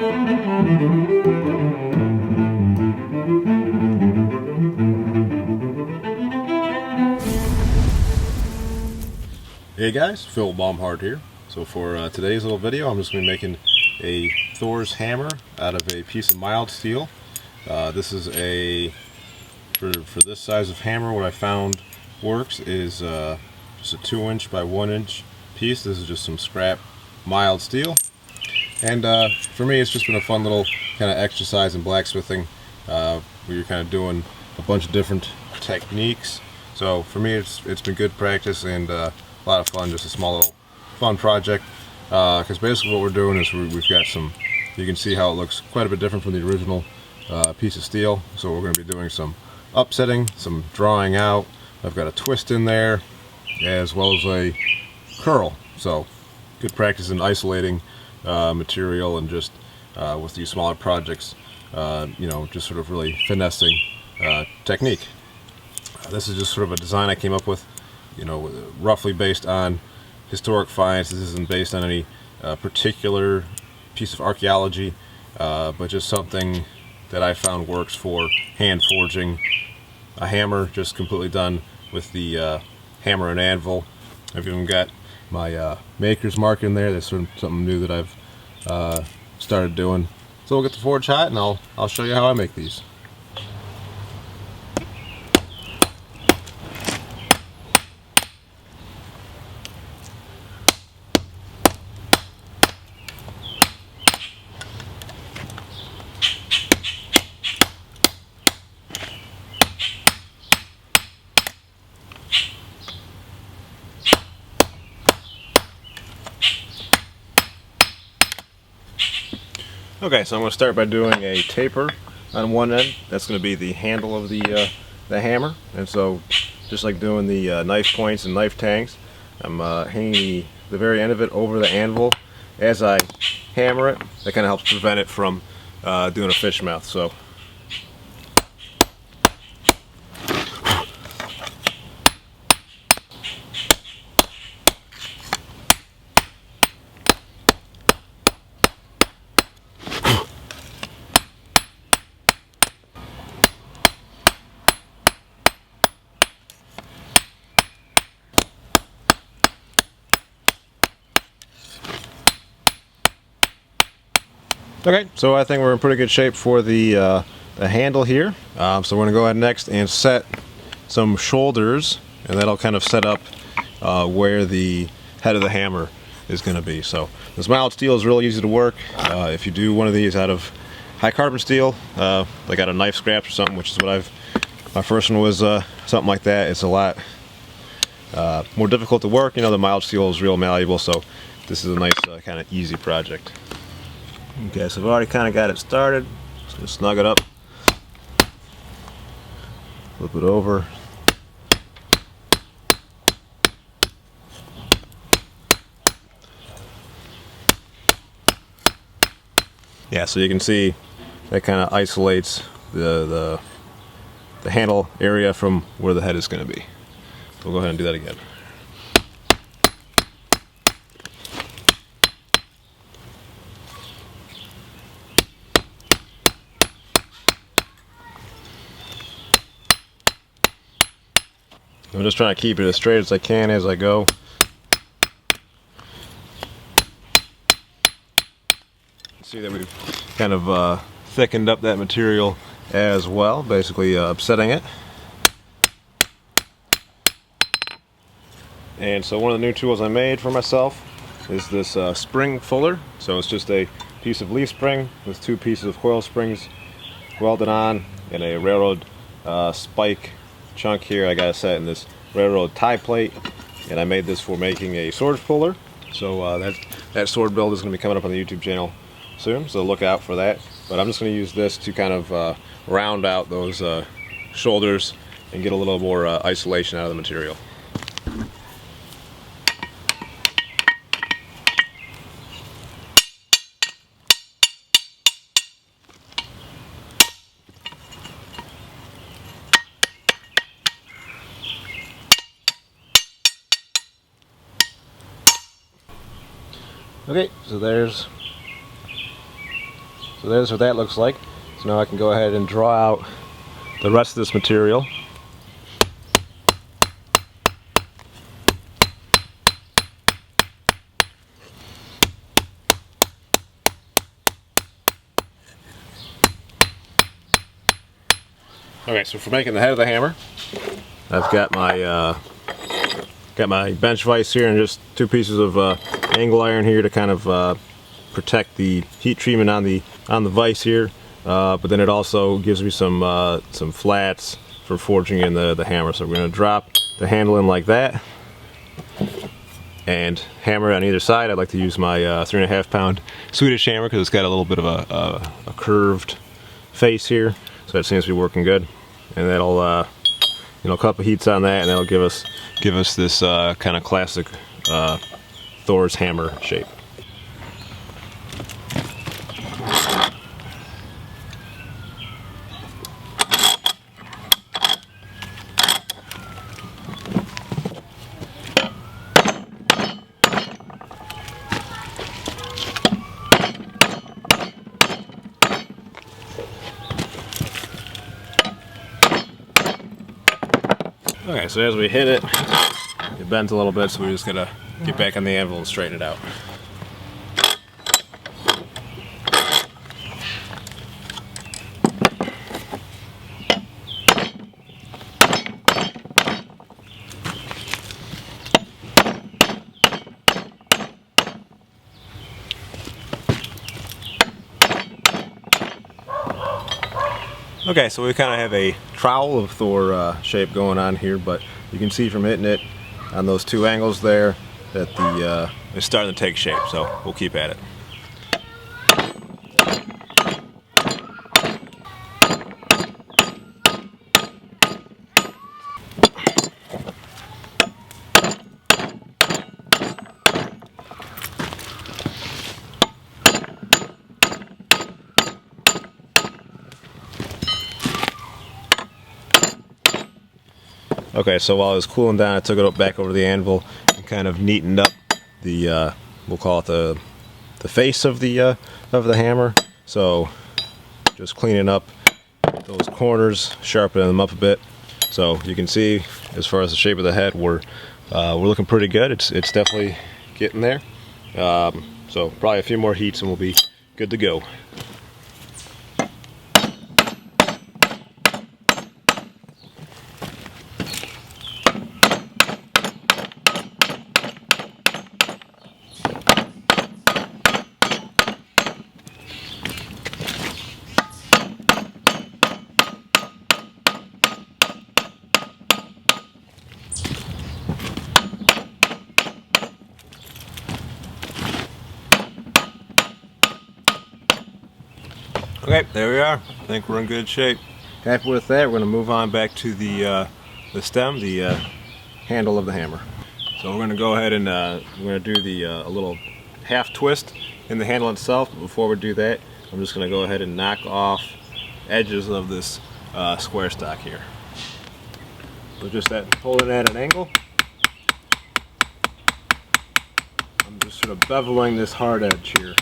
Hey guys, Blackheart here. So for today's little video, I'm just going to be making a Thor's hammer out of a piece of mild steel. This is for this size of hammer, what I found works is just a 2" by 1" piece. This is just some scrap mild steel. And for me, it's just been a fun little kind of exercise in blacksmithing where you're kind of doing a bunch of different techniques. So for me, it's been good practice and a lot of fun, just a small little fun project. Because basically what we're doing is we've got some, you can see how it looks quite a bit different from the original piece of steel. So we're going to be doing some upsetting, some drawing out. I've got a twist in there, as well as a curl. So good practice in isolating material and just with these smaller projects, you know, just sort of really finessing technique. This is just sort of a design I came up with, you know, roughly based on historic finds. This isn't based on any particular piece of archaeology, but just something that I found works for hand forging a hammer, just completely done with the hammer and anvil. I've even got my maker's mark in there. That's sort of something new that I've started doing. So we'll get the forge hot and I'll show you how I make these. Okay, so I'm going to start by doing a taper on one end. That's going to be the handle of the hammer. And so, just like doing the knife points and knife tangs, I'm hanging the very end of it over the anvil as I hammer it. That kind of helps prevent it from doing a fish mouth. So. Okay, so I think we're in pretty good shape for the handle here. So we're going to go ahead next and set some shoulders, and that'll kind of set up where the head of the hammer is going to be. So this mild steel is really easy to work. If you do one of these out of high carbon steel, like out of knife scraps or something, which is what my first one was something like that. It's a lot more difficult to work. You know, the mild steel is real malleable, so this is a nice kind of easy project. Okay, so I've already kind of got it started. Just gonna snug it up, flip it over. Yeah, so you can see that kind of isolates the handle area from where the head is going to be. So we'll go ahead and do that again. I'm just trying to keep it as straight as I can as I go. See that we've kind of thickened up that material as well, basically upsetting it. And so one of the new tools I made for myself is this spring fuller. So it's just a piece of leaf spring with 2 pieces of coil springs welded on and a railroad spike chunk here. I got it set in this railroad tie plate, and I made this for making a sword puller. So that sword build is going to be coming up on the YouTube channel soon, so look out for that. But I'm just going to use this to kind of round out those shoulders and get a little more isolation out of the material. Okay, so there's So there's what that looks like. So now I can go ahead and draw out the rest of this material. Okay, so for making the head of the hammer, I've got my bench vise here and just 2 pieces of angle iron here to kind of protect the heat treatment on the vise here. But then it also gives me some flats for forging in the hammer. So we're going to drop the handle in like that and hammer it on either side. I'd like to use my 3.5 pound Swedish hammer because it's got a little bit of a curved face here. So it seems to be working good, and that'll you know, a couple heats on that, and that'll give us this kind of classic Thor's hammer shape. Okay, so as we hit it, it bends a little bit, so we're just gonna get back on the anvil and straighten it out. Okay, so we kind of have a trowel of Thor shape going on here, but you can see from hitting it on those 2 angles there that it's starting to take shape, so we'll keep at it. Okay, so while it was cooling down, I took it back over the anvil and kind of neatened up the we'll call it the face of the hammer. So just cleaning up those corners, sharpening them up a bit. So you can see, as far as the shape of the head, we're looking pretty good. It's definitely getting there. So probably a few more heats and we'll be good to go. Okay, there we are. I think we're in good shape. Happy with that. We're going to move on back to the stem, the handle of the hammer. So we're going to go ahead and we're going to do a little half twist in the handle itself. But before we do that, I'm just going to go ahead and knock off edges of this square stock here. So just holding at an angle. I'm just sort of beveling this hard edge here.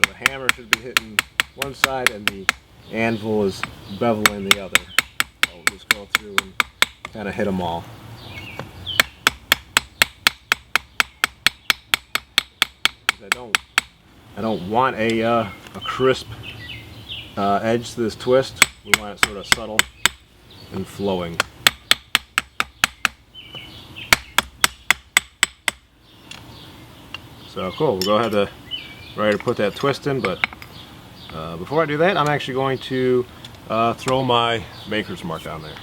The hammer should be hitting one side and the anvil is beveling the other. So we'll just go through and kind of hit them all. I don't want a crisp edge to this twist. We want it sort of subtle and flowing. So cool, we'll go ahead and ready to put that twist in, but before I do that, I'm actually going to throw my maker's mark on there.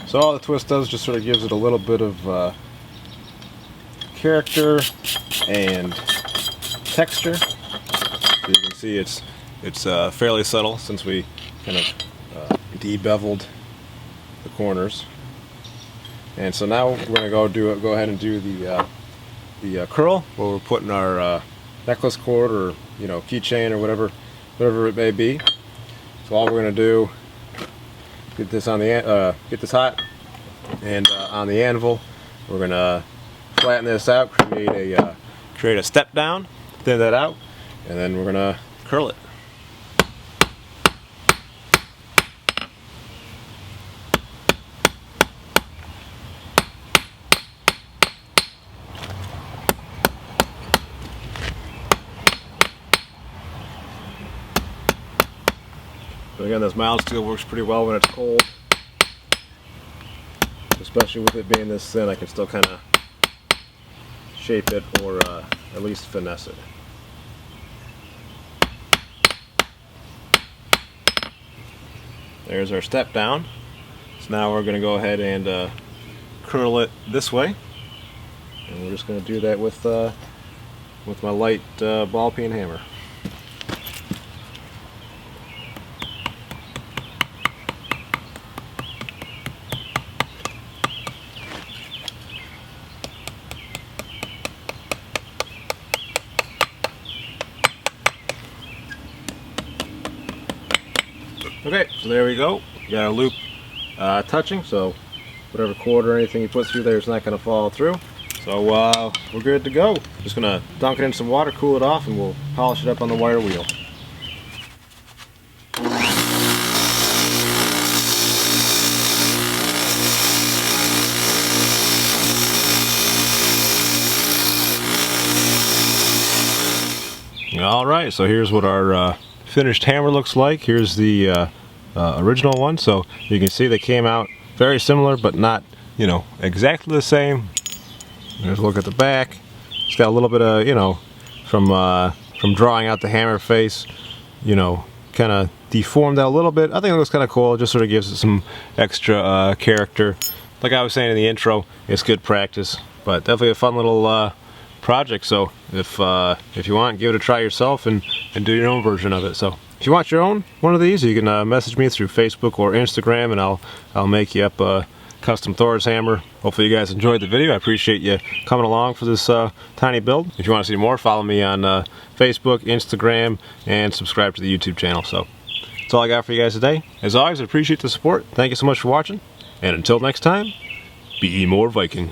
So all the twist does just sort of gives it a little bit of character and texture. So you can see it's fairly subtle since we kind of de-beveled the corners. And so now we're going to go ahead and do the curl, where we're putting our necklace cord or keychain or whatever it may be. So all we're going to do, get this hot, and on the anvil we're going to flatten this out, create a step down, thin that out, and then we're going to curl it. But again, this mild steel works pretty well when it's cold, especially with it being this thin. I can still kind of shape it, or at least finesse it. There's our step down. So now we're going to go ahead and curl it this way, and we're just going to do that with my light ball peen hammer. Okay, so there we go. You got a loop touching, so whatever cord or anything you put through there is not going to fall through. So we're good to go. Just going to dunk it in some water, cool it off, and we'll polish it up on the wire wheel. Alright, so here's what our finished hammer looks like. Here's the original one. So you can see they came out very similar, but not, exactly the same. There's a look at the back. It's got a little bit of, from drawing out the hammer face, kind of deformed that a little bit. I think it looks kind of cool. It just sort of gives it some extra character. Like I was saying in the intro, it's good practice, but definitely a fun little project. So if you want, give it a try yourself and do your own version of it. So if you want your own one of these, you can message me through Facebook or Instagram, and I'll make you up a custom Thor's hammer. Hopefully you guys enjoyed the video. I appreciate you coming along for this tiny build. If you want to see more, follow me on Facebook, Instagram, and subscribe to the YouTube channel. So that's all I got for you guys today. As always, I appreciate the support. Thank you so much for watching, and until next time, be more Viking.